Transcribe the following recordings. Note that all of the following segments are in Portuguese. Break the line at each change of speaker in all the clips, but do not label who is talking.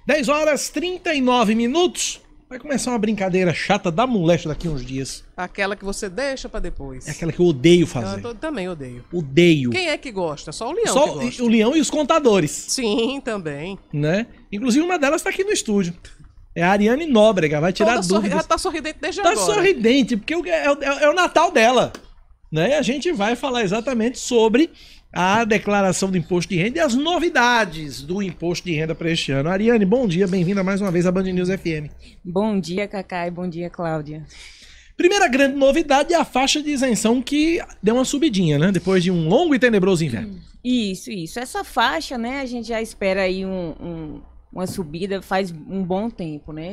10 horas 39 minutos. Vai começar uma brincadeira chata da moléstia daqui a uns dias.
Aquela que você deixa pra depois.
É aquela que eu odeio fazer.
Eu também odeio.
Odeio.
Quem é que gosta? Só o Leão
Só
que gosta.
o Leão e os contadores.
Sim, também.
Né? Inclusive uma delas tá aqui no estúdio. É a Ariane Nóbrega, vai tirar dúvidas.
Ela tá sorridente desde
tá
agora.
Tá sorridente, porque é o Natal dela. Né? A gente vai falar exatamente sobre a declaração do imposto de renda e as novidades do imposto de renda para este ano. Ariane, bom dia, bem-vinda mais uma vez à Band News FM.
Bom dia, Cacá, e bom dia, Cláudia.
Primeira grande novidade é a faixa de isenção que deu uma subidinha, né? Depois de um longo e tenebroso inverno.
Isso. Essa faixa, né, a gente já espera aí uma subida faz um bom tempo, né?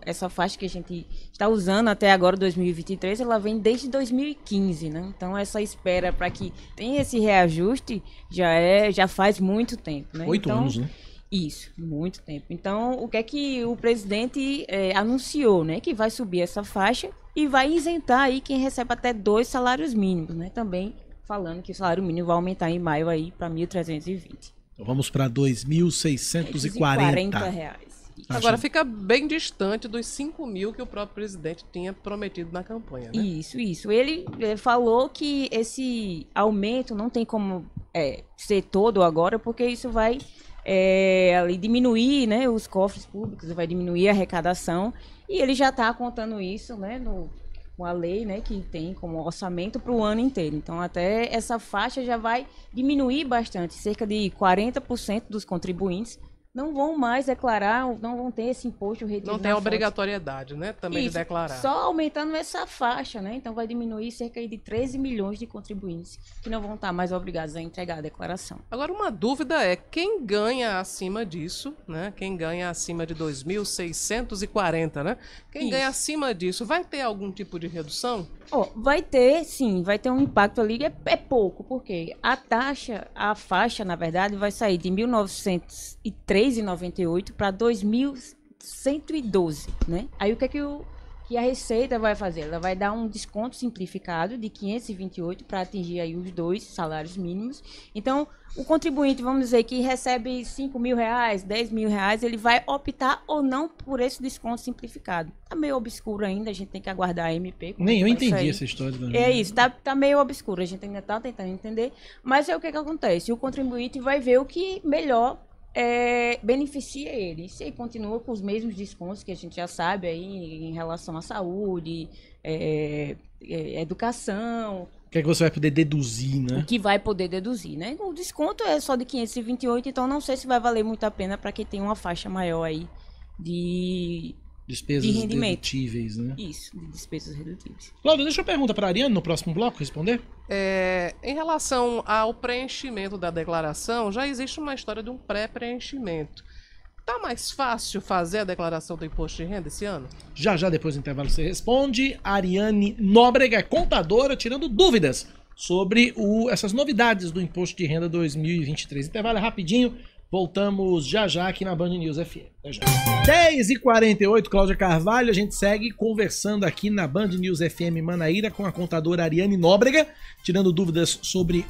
Essa faixa que a gente está usando até agora, 2023, ela vem desde 2015, né? Então essa espera para que tenha esse reajuste já faz muito tempo, né?
8 anos, né?
Isso, muito tempo. Então, o que é que o presidente anunciou, né? Que vai subir essa faixa e vai isentar aí quem recebe até 2 salários mínimos, né? Também falando que o salário mínimo vai aumentar em maio aí para 1.320.
Vamos para R$ 2.640.
Agora fica bem distante dos 5 mil que o próprio presidente tinha prometido na campanha, né?
Isso. Ele falou que esse aumento não tem como ser todo agora, porque isso vai ali diminuir, né, os cofres públicos, vai diminuir a arrecadação, e ele já está contando isso, né, com a lei, né, que tem como orçamento para o ano inteiro. Então, até essa faixa já vai diminuir bastante. Cerca de 40% dos contribuintes não vão mais declarar, não vão ter esse imposto retido.
Não tem obrigatoriedade, né, também de declarar.
Só aumentando essa faixa, né? Então vai diminuir cerca de 13 milhões de contribuintes que não vão estar mais obrigados a entregar a declaração.
Agora, uma dúvida é, quem ganha acima disso, né? Quem ganha acima de 2.640, né? Quem ganha acima disso, vai ter algum tipo de redução?
Vai ter, sim, vai ter um impacto ali, é pouco, porque a faixa, na verdade, vai sair de 1.903,98 para 2.112, né? Aí o que é que a Receita vai fazer? Ela vai dar um desconto simplificado de 528 para atingir aí os 2 salários mínimos. Então, o contribuinte, vamos dizer, que recebe R$5.000, R$10.000, ele vai optar ou não por esse desconto simplificado. Tá meio obscuro ainda, a gente tem que aguardar a MP.
Nem eu entendi essa história.
É isso, tá meio obscuro, a gente ainda tá tentando entender. Mas é o que acontece, o contribuinte vai ver o que melhor beneficia ele. Se ele continua com os mesmos descontos que a gente já sabe aí em relação à saúde, educação.
O que é que você vai poder deduzir, né?
O que vai poder deduzir, né? O desconto é só de 528, então não sei se vai valer muito a pena para quem tem uma faixa maior aí de
despesas
rendimento.
dedutíveis, né?
Isso, de despesas redutíveis.
Cláudio, deixa eu perguntar para a Ariane no próximo bloco responder.
Em relação ao preenchimento da declaração, já existe uma história de um pré-preenchimento. Tá mais fácil fazer a declaração do imposto de renda esse ano?
Já depois do intervalo você responde. A Ariane Nóbrega é contadora, tirando dúvidas sobre essas novidades do imposto de renda 2023. Intervalo é rapidinho. Voltamos já aqui na Band News FM. 10h48, Cláudia Carvalho. A gente segue conversando aqui na Band News FM Manaíra com a contadora Ariane Nóbrega, tirando dúvidas sobre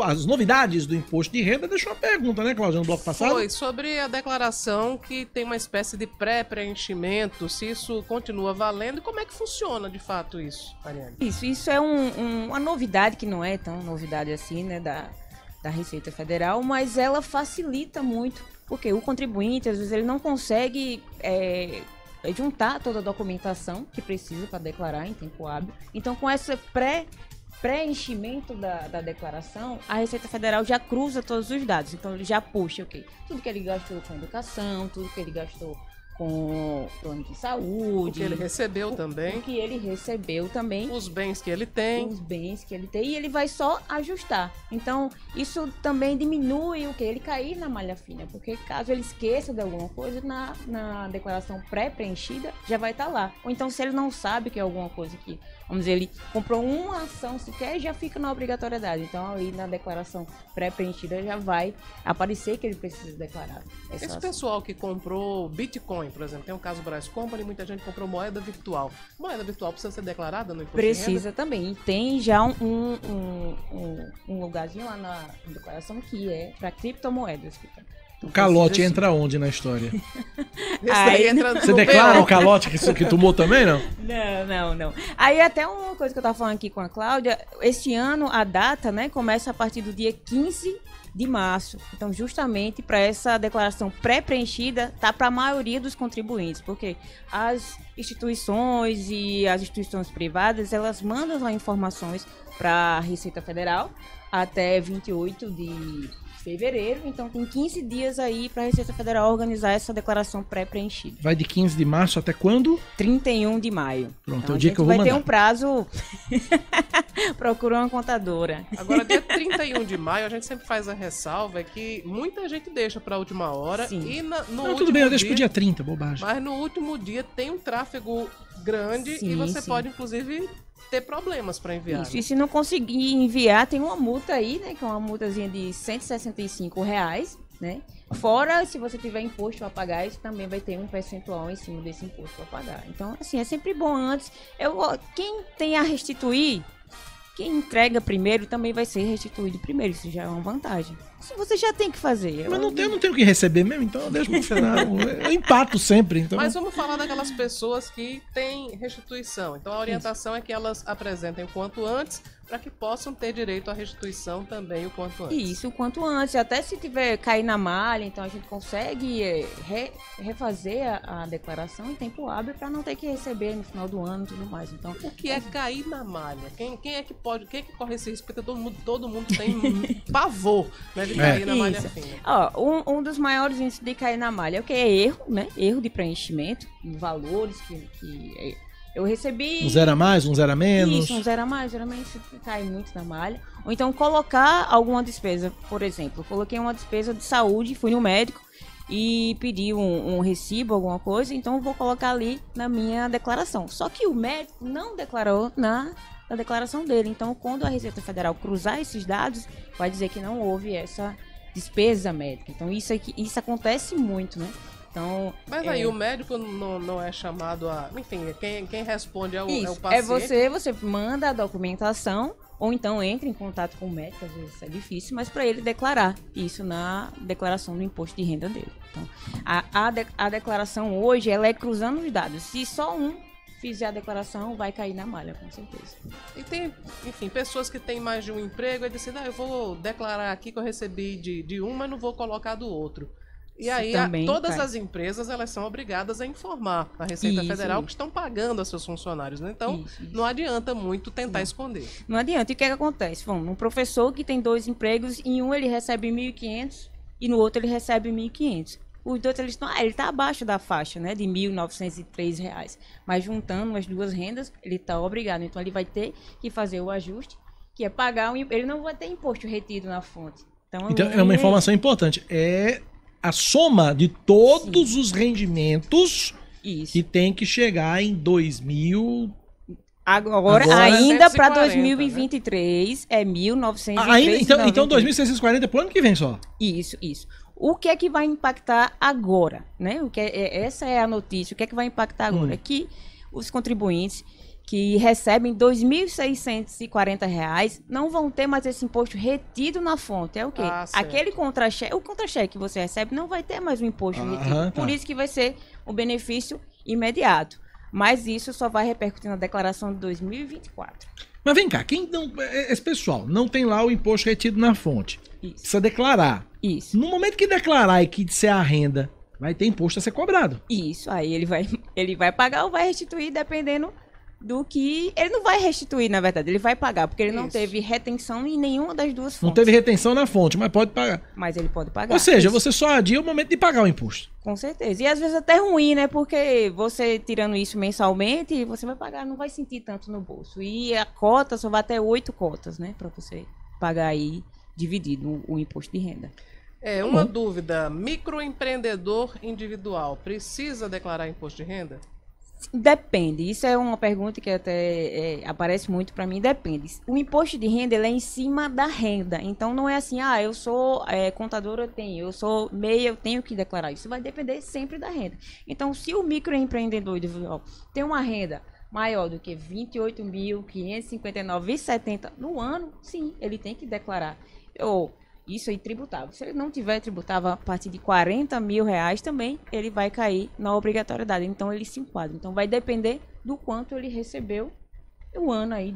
as novidades do imposto de renda. Deixou uma pergunta, né, Cláudia, no bloco passado?
Foi, sobre a declaração que tem uma espécie de pré-preenchimento, se isso continua valendo e como é que funciona de fato isso, Ariane?
Isso é uma novidade que não é tão novidade assim, né, da Receita Federal, mas ela facilita muito, porque o contribuinte, às vezes, ele não consegue juntar toda a documentação que precisa para declarar em tempo hábil. Então, com esse preenchimento da declaração, a Receita Federal já cruza todos os dados. Então, ele já puxa tudo que ele gastou com educação, tudo que ele gastou com plano de saúde.
O que ele recebeu também.
O que ele recebeu também.
Os bens que ele tem.
E ele vai só ajustar. Então, isso também diminui ele cair na malha fina. Porque caso ele esqueça de alguma coisa, na declaração pré-preenchida, já vai estar lá. Ou então, se ele não sabe que é alguma coisa que, vamos dizer, ele comprou uma ação sequer, já fica na obrigatoriedade. Então, aí na declaração pré-preenchida já vai aparecer que ele precisa declarar.
Esse pessoal que comprou Bitcoin, por exemplo, tem o caso Brás Company, muita gente comprou moeda virtual. Moeda virtual precisa ser declarada no imposto de renda?
Precisa também. Tem já um lugarzinho lá na declaração que é para criptomoedas.
O calote entra onde na história?
Esse aí entra
Você
no
declara
BO.
o calote que tomou também, não?
Não. Aí até uma coisa que eu tava falando aqui com a Cláudia, este ano a data, né, começa a partir do dia 15 de março. Então, justamente para essa declaração pré-preenchida, tá para a maioria dos contribuintes, porque as instituições e as instituições privadas, elas mandam as informações para a Receita Federal até 28 de fevereiro, então tem 15 dias aí para a Receita Federal organizar essa declaração pré-preenchida.
Vai de 15 de março até quando?
31 de maio.
Pronto,
Então,
é o dia que eu vou
vai ter
mandar.
um prazo. Procura uma contadora.
Agora, dia 31 de maio, a gente sempre faz a ressalva que muita gente deixa para a última hora.
Sim.
E no
Não,
último
tudo bem, eu deixo
dia,
pro dia 30, bobagem.
Mas no último dia tem um tráfego grande
Sim,
e você
sim.
pode, inclusive, ter problemas para enviar.
Isso, e se não conseguir enviar, tem uma multa aí, né? Que é uma multazinha de R$165, né? Fora, se você tiver imposto a pagar, isso também vai ter um percentual em cima desse imposto a pagar. Então, assim, é sempre bom antes. Quem tem a restituir, quem entrega primeiro também vai ser restituído primeiro. Isso já é uma vantagem. Isso você já tem que fazer.
Mas não tenho o que receber mesmo, então eu deixo pro final. Eu empato sempre, então.
Mas vamos falar daquelas pessoas que têm restituição. Então a orientação é que elas apresentem o quanto antes para que possam ter direito à restituição também o quanto antes.
Isso, o quanto antes. Até se tiver cair na malha, então a gente consegue refazer a declaração em tempo hábil para não ter que receber no final do ano e tudo mais. Então,
O que é cair na malha? Quem é que pode? Quem é que corre esse risco? Porque todo mundo tem pavor, né, de cair na malha
Isso.
fina.
Ó, um dos maiores índices de cair na malha é o que é erro, né? Erro de preenchimento, valores que eu recebi.
Um zero a mais, um zero a menos.
Isso, um zero a mais, geralmente cai muito na malha. Ou então colocar alguma despesa, por exemplo, eu coloquei uma despesa de saúde, fui no médico e pedi um recibo, alguma coisa, então eu vou colocar ali na minha declaração. Só que o médico não declarou na declaração dele. Então, quando a Receita Federal cruzar esses dados, vai dizer que não houve essa despesa médica. Então, isso acontece muito, né? Então,
Mas aí o médico não é chamado a... Enfim, quem responde é o
isso,
paciente.
você manda a documentação ou então entra em contato com o médico, às vezes é difícil, mas para ele declarar isso na declaração do imposto de renda dele. Então, a declaração hoje, ela é cruzando os dados. Se só um fizer a declaração, vai cair na malha, com certeza.
E tem, enfim, pessoas que têm mais de um emprego e decidem, eu vou declarar aqui que eu recebi de um, mas não vou colocar do outro. E
Isso
aí,
também
todas
cai.
as empresas, elas são obrigadas a informar a Receita
Isso,
Federal
isso.
que estão pagando aos seus funcionários, né? Então,
Isso.
não adianta muito tentar esconder.
Não adianta. E o que acontece? Bom, um professor que tem 2 empregos, em um ele recebe 1.500 e no outro ele recebe 1.500. Os dois, eles estão, ele está abaixo da faixa, né, de R$ 1.903. Mas juntando as duas rendas, ele está obrigado. Então, ele vai ter que fazer o ajuste, que é pagar, ele não vai ter imposto retido na fonte.
Então, é uma informação importante. É a soma de todos os rendimentos
Isso.
que tem que chegar em 2000...
Agora ainda para 2023, é 1.903.
Então 2.640 pro ano que vem só.
Isso. O que é que vai impactar agora, né? Essa é a notícia. O que é que vai impactar agora? Que os contribuintes que recebem R$ 2.640 não vão ter mais esse imposto retido na fonte. É o quê?
Ah, certo.
Aquele contra-cheque, o contra-cheque que você recebe não vai ter mais o imposto retido.
Tá.
Por isso que vai ser um benefício imediato. Mas isso só vai repercutir na declaração de 2024.
Mas vem cá, quem não, esse pessoal não tem lá o imposto retido na fonte,
Isso.
precisa declarar.
Isso.
No momento que declarar e que disser a renda, vai ter imposto a ser cobrado.
Isso. Aí ele vai pagar ou vai restituir, dependendo do que... Ele não vai restituir, na verdade. Ele vai pagar, porque ele não
Isso.
teve retenção em nenhuma das duas fontes.
Não teve retenção na fonte, mas pode pagar.
Mas ele pode pagar.
Ou seja,
Isso.
você só adia o momento de pagar o imposto.
Com certeza. E às vezes até ruim, né? Porque você tirando isso mensalmente, você vai pagar, não vai sentir tanto no bolso. E a cota só vai até 8 cotas, né? Pra você pagar aí, dividido, o imposto de renda.
Uma dúvida. Microempreendedor individual precisa declarar imposto de renda?
Depende. Isso é uma pergunta que até aparece muito para mim. Depende. O imposto de renda ele é em cima da renda. Então não é assim, eu sou contadora, eu sou MEI, eu tenho que declarar. Isso vai depender sempre da renda. Então, se o microempreendedor individual tem uma renda maior do que R$ 28.559,70 no ano, sim, ele tem que declarar. Isso aí tributável. Se ele não tiver tributável a partir de R$40 mil também, ele vai cair na obrigatoriedade. Então ele se enquadra. Então vai depender do quanto ele recebeu o ano aí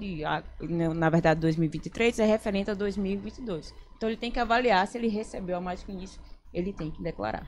na verdade 2023 é referente a 2022. Então ele tem que avaliar se ele recebeu a mais que isso, ele tem que declarar.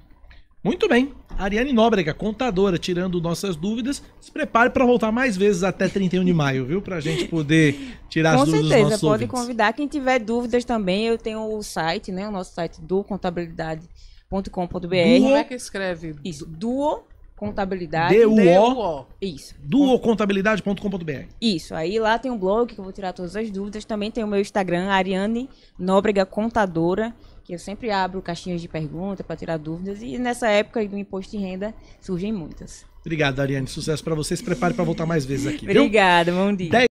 Muito bem. Ariane Nóbrega, contadora, tirando nossas dúvidas. Se prepare para voltar mais vezes até 31 de maio, viu? Pra gente poder tirar as dúvidas dos nossos ouvintes.
Com certeza, pode convidar. Quem tiver dúvidas também, eu tenho o site, né? O nosso site duocontabilidade.com.br.
Como é que escreve?
Isso, Duo Contabilidade.
DUO.
Isso.
Duocontabilidade.com.br.
Isso. Aí lá tem um blog que eu vou tirar todas as dúvidas. Também tem o meu Instagram, Ariane Nóbrega Contadora, que eu sempre abro caixinhas de perguntas para tirar dúvidas. E nessa época do imposto de renda surgem muitas.
Obrigado, Ariane. Sucesso para você. Se prepare para voltar mais vezes aqui. Viu?
Obrigada, bom dia.